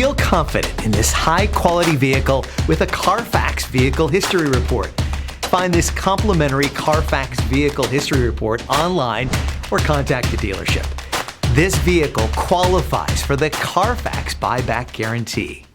Feel confident in this high-quality vehicle with a CARFAX Vehicle History Report. Find this complimentary CARFAX Vehicle History Report online or contact the dealership. This vehicle qualifies for the CARFAX buyback guarantee.